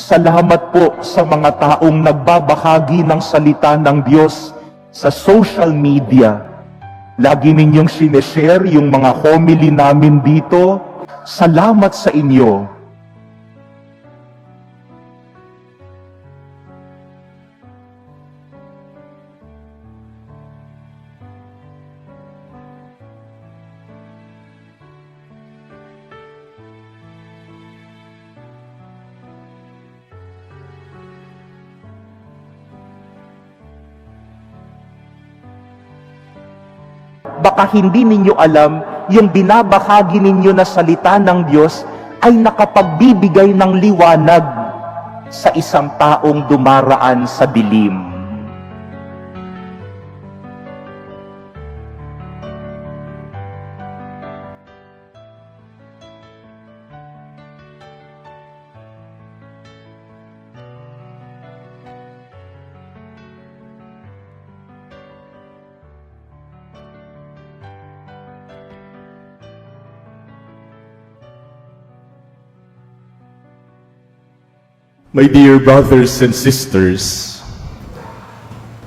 Salamat po sa mga taong nagbabahagi ng salita ng Diyos sa social media. Lagi ninyong sineshare yung mga homily namin dito. Salamat sa inyo. Baka hindi ninyo alam, yung binabahagi ninyo na salita ng Diyos ay nakapagbibigay ng liwanag sa isang taong dumaraan sa dilim. My dear brothers and sisters,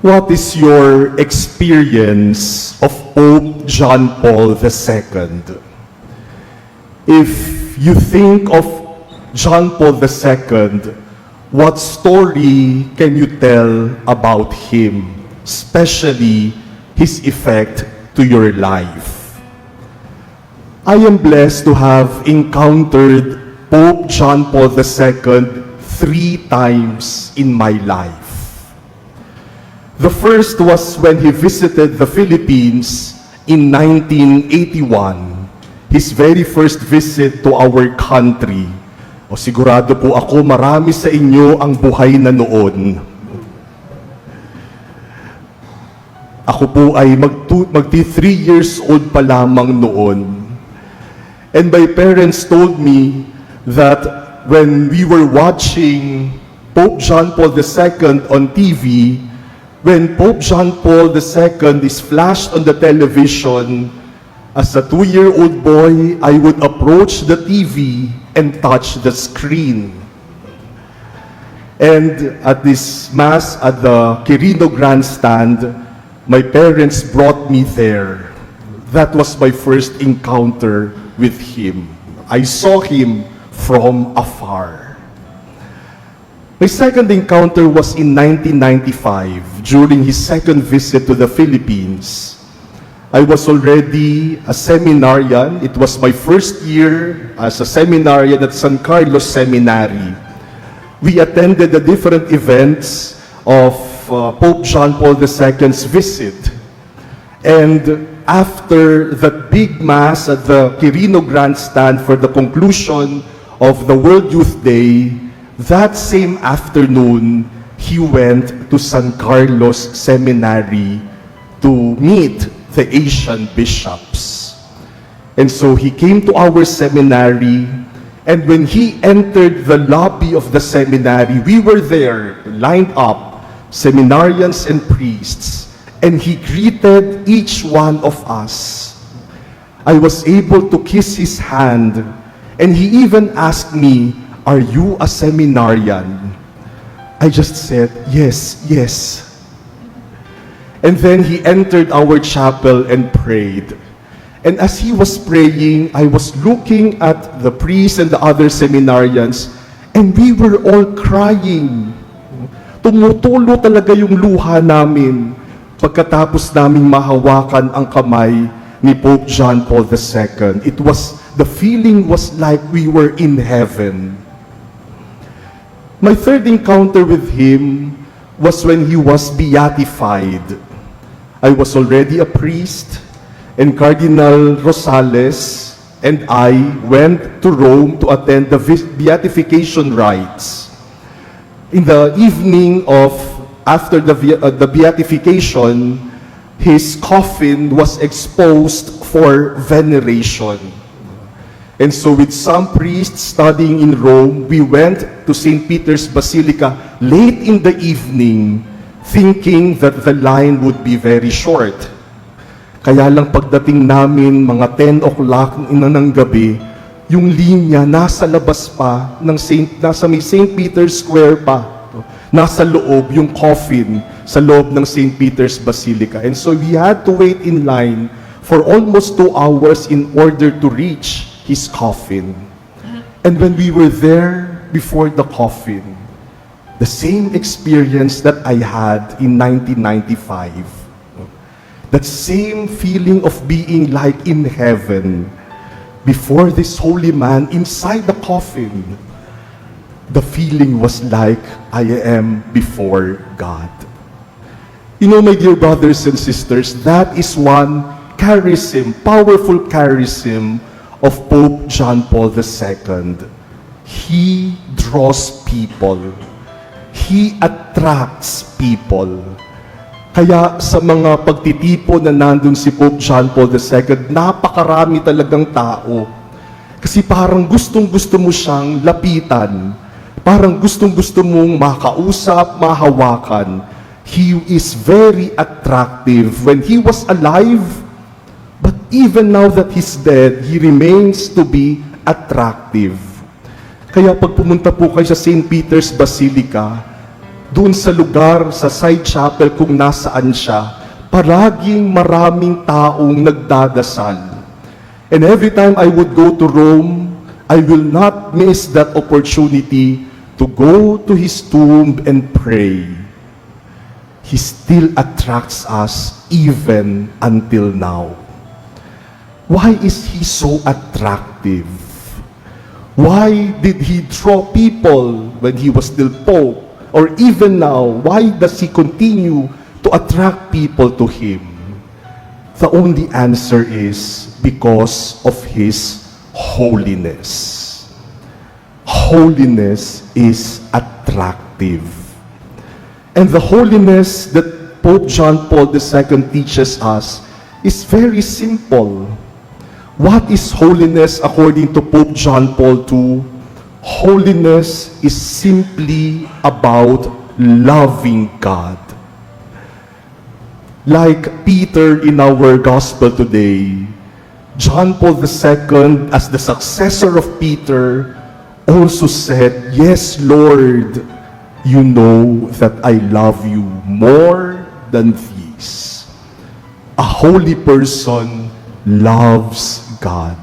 what is your experience of Pope John Paul II? If you think of John Paul II, what story can you tell about him, especially his effect to your life? I am blessed to have encountered Pope John Paul II 3 times in my life. The first was when he visited the Philippines in 1981, his very first visit to our country. O sigurado po ako, marami sa inyo ang buhay na noon. Ako po ay magti 3 years old pa lamang noon. And my parents told me that when we were watching Pope John Paul II on TV, when Pope John Paul II is flashed on the television, as a 2-year-old boy, I would approach the TV and touch the screen. And at this Mass at the Quirino Grandstand, my parents brought me there. That was my first encounter with him. I saw him from afar. My second encounter was in 1995, during his second visit to the Philippines. I was already a seminarian. It was my first year as a seminarian at San Carlos Seminary. We attended the different events of Pope John Paul II's visit. And after that big Mass at the Quirino Grandstand for the conclusion of the World Youth Day, that same afternoon, he went to San Carlos Seminary to meet the Asian bishops. And so he came to our seminary, and when he entered the lobby of the seminary, we were there, lined up, seminarians and priests, and he greeted each one of us. I was able to kiss his hand, and he even asked me, "Are you a seminarian?" I just said, "Yes, yes." And then he entered our chapel and prayed. And as he was praying, I was looking at the priests and the other seminarians, and we were all crying. Tumutulo talaga yung luha namin pagkatapos naming mahawakan ang kamay ni Pope John Paul II. The feeling was like we were in heaven. My third encounter with him was when he was beatified. I was already a priest, and Cardinal Rosales and I went to Rome to attend the beatification rites. In the evening after the beatification, his coffin was exposed for veneration. And so with some priests studying in Rome, we went to St. Peter's Basilica late in the evening, thinking that the line would be very short. Kaya lang pagdating namin, mga 10 o'clock ng gabi, yung linya nasa labas pa nasa may St. Peter's Square pa. Nasa loob yung coffin sa loob ng St. Peter's Basilica. And so we had to wait in line for almost 2 hours in order to reach his coffin. And when we were there before the coffin, the same experience that I had in 1995, that same feeling of being like in heaven before this holy man inside the coffin, the feeling was like I am before God. You know, my dear brothers and sisters, that is one charism, powerful charism of Pope John Paul II. He draws people. He attracts people. Kaya sa mga pagtitipon na nandun si Pope John Paul II, napakarami talagang tao. Kasi parang gustong-gusto mo siyang lapitan. Parang gustong-gusto mong makausap, mahawakan. He is very attractive when he was alive, but even now that he's dead, he remains to be attractive. Kaya pag pumunta po kayo sa St. Peter's Basilica, doon sa lugar, sa side chapel kung nasaan siya, palaging maraming taong nagdadasal. And every time I would go to Rome, I will not miss that opportunity to go to his tomb and pray. He still attracts us even until now. Why is he so attractive? Why did he draw people when he was still Pope? Or even now, why does he continue to attract people to him? The only answer is because of his holiness. Holiness is attractive. And the holiness that Pope John Paul II teaches us is very simple. What is holiness according to Pope John Paul II? Holiness is simply about loving God. Like Peter in our gospel today, John Paul II, as the successor of Peter, also said, "Yes, Lord, you know that I love you more than these." A holy person loves God.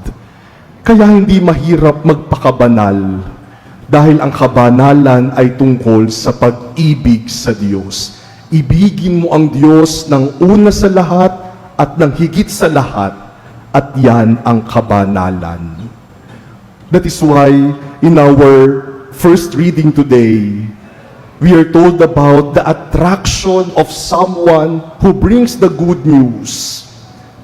Kaya hindi mahirap magpakabanal dahil ang kabanalan ay tungkol sa pag-ibig sa Diyos. Ibigin mo ang Diyos ng una sa lahat at ng higit sa lahat, at yan ang kabanalan. That is why in our first reading today, we are told about the attraction of someone who brings the good news.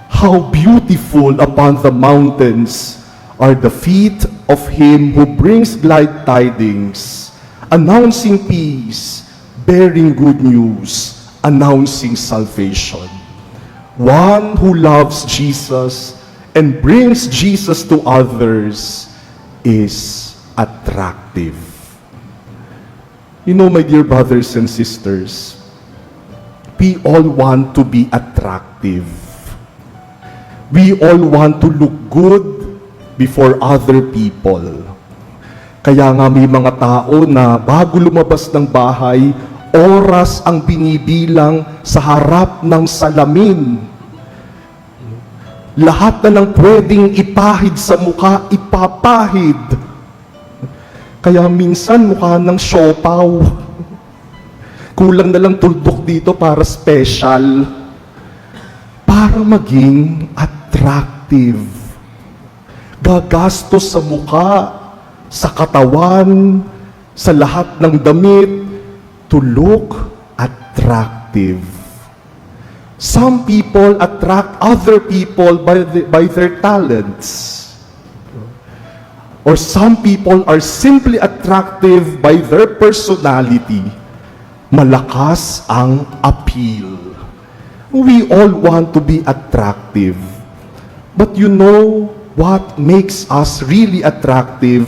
How beautiful upon the mountains are the feet of him who brings glad tidings, announcing peace, bearing good news, announcing salvation. One who loves Jesus and brings Jesus to others is attractive. You know, my dear brothers and sisters, we all want to be attractive. We all want to look good before other people. Kaya nga may mga tao na bago lumabas ng bahay, oras ang binibilang sa harap ng salamin. Lahat na ng pwedeng ipahid sa mukha, ipapahid. Kaya minsan mukha ng siopaw. Kulang na lang tuldok dito para special. Para maging attractive. Gagastos sa mukha, sa katawan, sa lahat ng damit, to look attractive. Some people attract other people by their talents. Or some people are simply attractive by their personality. Malakas ang appeal. We all want to be attractive. But you know what makes us really attractive?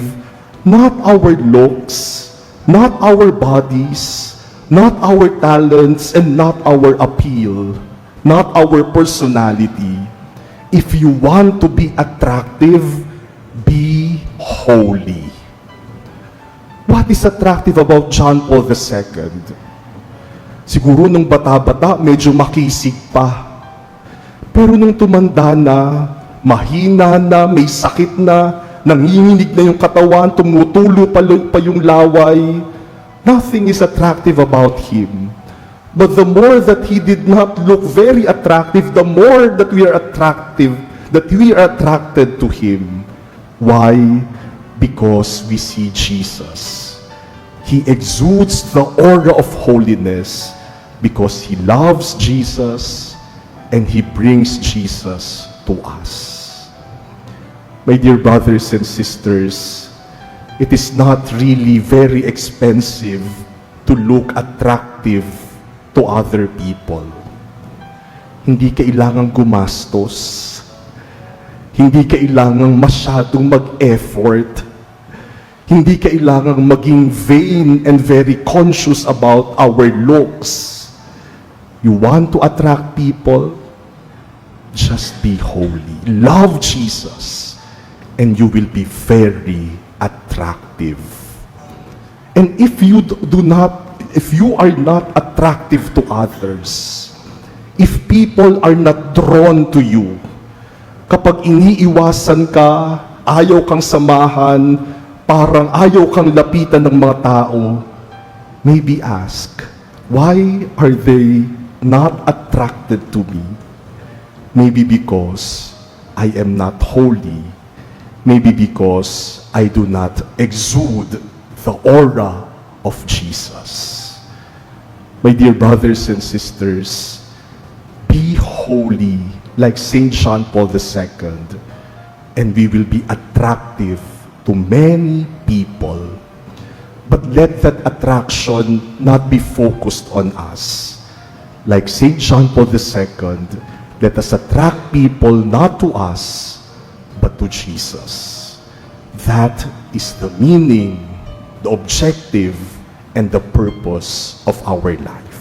Not our looks, not our bodies, not our talents, and not our appeal, not our personality. If you want to be attractive, be holy. What is attractive about John Paul II? Siguro nung bata-bata, medyo makisig pa. Pero nung tumanda na, mahina na, may sakit na, nanginginig na yung katawan, tumutulo pa yung laway, nothing is attractive about him. But the more that he did not look very attractive, the more that we are attracted to him. Why? Because we see Jesus. He exudes the aura of holiness because he loves Jesus and he brings Jesus to us. My dear brothers and sisters, it is not really very expensive to look attractive to other people. Hindi kailangang gumastos. Hindi kailangang masyadong mag-effort. Hindi kailangang maging vain and very conscious about our looks. You want to attract people? Just be holy. Love Jesus. And you will be very attractive. And if you are not attractive to others, if people are not drawn to you, kapag iniiwasan ka, ayaw kang samahan, parang ayaw kang lapitan ng mga tao, maybe ask, why are they not attracted to me? Maybe because I am not holy. Maybe because I do not exude the aura of Jesus. My dear brothers and sisters, be holy like Saint John Paul II, and we will be attractive to many people. But let that attraction not be focused on us. Like Saint John Paul II, let us attract people not to us, but to Jesus. That is the meaning, the objective, and the purpose of our life.